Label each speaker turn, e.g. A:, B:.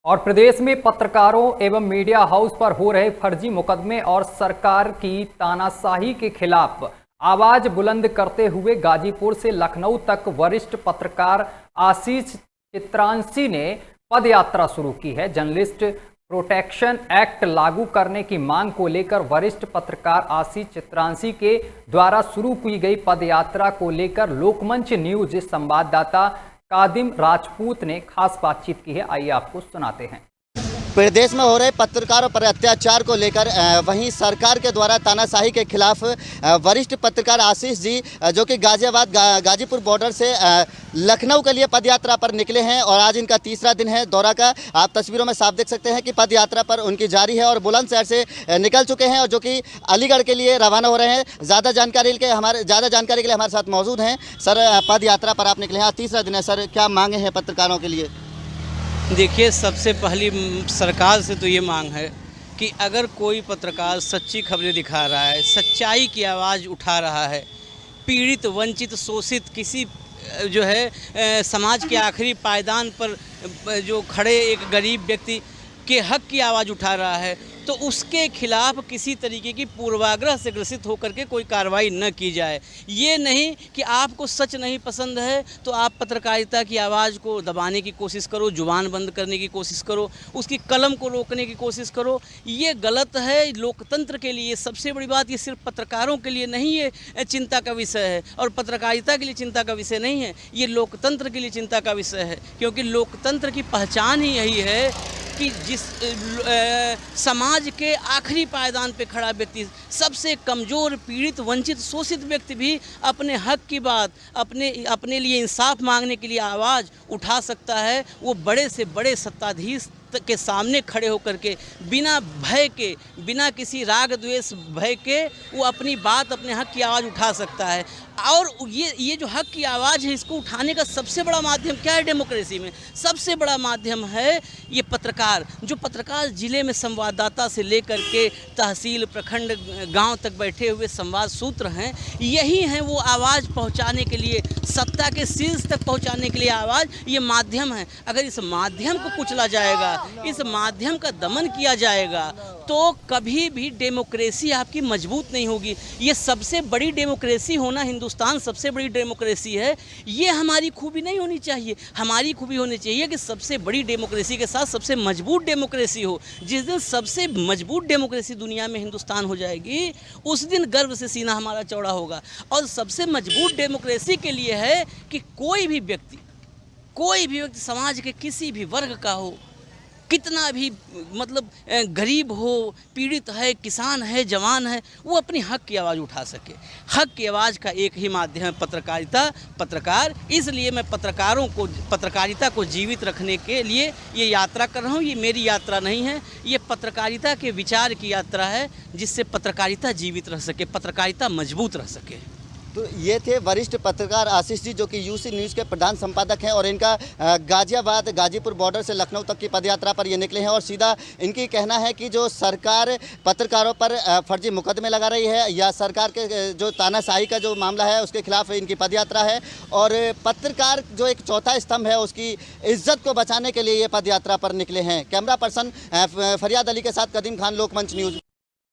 A: और प्रदेश में पत्रकारों एवं मीडिया हाउस पर हो रहे फर्जी मुकदमे और सरकार की तानाशाही के खिलाफ आवाज बुलंद करते हुए गाजीपुर से लखनऊ तक वरिष्ठ पत्रकार आशीष चित्रांशी ने पदयात्रा शुरू की है। जर्नलिस्ट प्रोटेक्शन एक्ट लागू करने की मांग को लेकर वरिष्ठ पत्रकार आशीष चित्रांशी के द्वारा शुरू की गई पदयात्रा को लेकर लोकमंच न्यूज संवाददाता कादिम राजपूत ने खास बातचीत की है। आइए आपको सुनाते हैं।
B: प्रदेश में हो रहे पत्रकारों पर अत्याचार को लेकर वहीं सरकार के द्वारा तानाशाही के खिलाफ वरिष्ठ पत्रकार आशीष जी जो कि गाजीपुर बॉर्डर से लखनऊ के लिए पदयात्रा पर निकले हैं और आज इनका तीसरा दिन है दौरा का। आप तस्वीरों में साफ देख सकते हैं कि पदयात्रा पर उनकी जारी है और बुलंदशहर से निकल चुके हैं और जो कि अलीगढ़ के लिए रवाना हो रहे हैं। ज़्यादा जानकारी के लिए हमारे साथ मौजूद हैं। सर, पदयात्रा पर आप निकले हैं, आज तीसरा दिन है। सर, क्या मांगे हैं पत्रकारों के लिए?
C: देखिए, सबसे पहली सरकार से तो ये मांग है कि अगर कोई पत्रकार सच्ची खबरें दिखा रहा है, सच्चाई की आवाज़ उठा रहा है, पीड़ित, वंचित, शोषित किसी जो है समाज के आखिरी पायदान पर जो खड़े एक गरीब व्यक्ति के हक की आवाज़ उठा रहा है, तो उसके खिलाफ किसी तरीके की पूर्वाग्रह से ग्रसित होकर के कोई कार्रवाई न की जाए। ये नहीं कि आपको सच नहीं पसंद है तो आप पत्रकारिता की आवाज़ को दबाने की कोशिश करो, जुबान बंद करने की कोशिश करो, उसकी कलम को रोकने की कोशिश करो। ये गलत है। लोकतंत्र के लिए सबसे बड़ी बात, ये सिर्फ पत्रकारों के लिए नहीं ये चिंता का विषय है और पत्रकारिता के लिए चिंता का विषय नहीं है, ये लोकतंत्र के लिए चिंता का विषय है। क्योंकि लोकतंत्र की पहचान ही यही है कि जिस समाज के आखिरी पायदान पे खड़ा व्यक्ति, सबसे कमज़ोर, पीड़ित, वंचित, शोषित व्यक्ति भी अपने हक की बात, अपने लिए इंसाफ मांगने के लिए आवाज़ उठा सकता है। वो बड़े से बड़े सत्ताधीश के सामने खड़े होकर के बिना भय के, बिना किसी राग द्वेष भय के वो अपनी बात, अपने हक की आवाज़ उठा सकता है। और ये जो हक की आवाज़ है, इसको उठाने का सबसे बड़ा माध्यम क्या है? डेमोक्रेसी में सबसे बड़ा माध्यम है ये पत्रकार। जो पत्रकार ज़िले में संवाददाता से लेकर के तहसील, प्रखंड, गांव तक बैठे हुए संवाद सूत्र हैं, यही हैं वो आवाज़ पहुंचाने के लिए, सत्ता के शीर्ष तक पहुंचाने के लिए आवाज़, ये माध्यम है। अगर इस माध्यम को कुचला जाएगा, इस माध्यम का दमन किया जाएगा, तो कभी भी डेमोक्रेसी आपकी मजबूत नहीं होगी। ये सबसे बड़ी डेमोक्रेसी होना, हिंदुस्तान सबसे बड़ी डेमोक्रेसी है, ये हमारी खूबी नहीं होनी चाहिए। हमारी खूबी होनी चाहिए कि सबसे बड़ी डेमोक्रेसी के साथ सबसे मजबूत डेमोक्रेसी हो। जिस दिन सबसे मजबूत डेमोक्रेसी दुनिया में हिंदुस्तान हो जाएगी, उस दिन गर्व से सीना हमारा चौड़ा होगा। और सबसे मजबूत डेमोक्रेसी के लिए है कि कोई भी व्यक्ति समाज के किसी भी वर्ग का हो, कितना भी मतलब गरीब हो, पीड़ित है, किसान है, जवान है, वो अपनी हक की आवाज़ उठा सके। हक की आवाज़ का एक ही माध्यम है पत्रकारिता, पत्रकार। इसलिए मैं पत्रकारिता को जीवित रखने के लिए ये यात्रा कर रहा हूँ। ये मेरी यात्रा नहीं है, ये पत्रकारिता के विचार की यात्रा है, जिससे पत्रकारिता जीवित रह सके, पत्रकारिता मजबूत रह सके।
B: तो ये थे वरिष्ठ पत्रकार आशीष जी जो कि यूसी न्यूज़ के प्रधान संपादक हैं और इनका गाजीपुर बॉर्डर से लखनऊ तक की पदयात्रा पर ये निकले हैं और सीधा इनकी कहना है कि जो सरकार पत्रकारों पर फर्जी मुकदमे लगा रही है या सरकार के जो तानाशाही का जो मामला है उसके खिलाफ इनकी पदयात्रा है और पत्रकार जो एक चौथा स्तंभ है उसकी इज्जत को बचाने के लिए ये पदयात्रा पर निकले हैं। कैमरा पर्सन फरियाद अली के साथ कदीम खान, लोकमंच न्यूज़।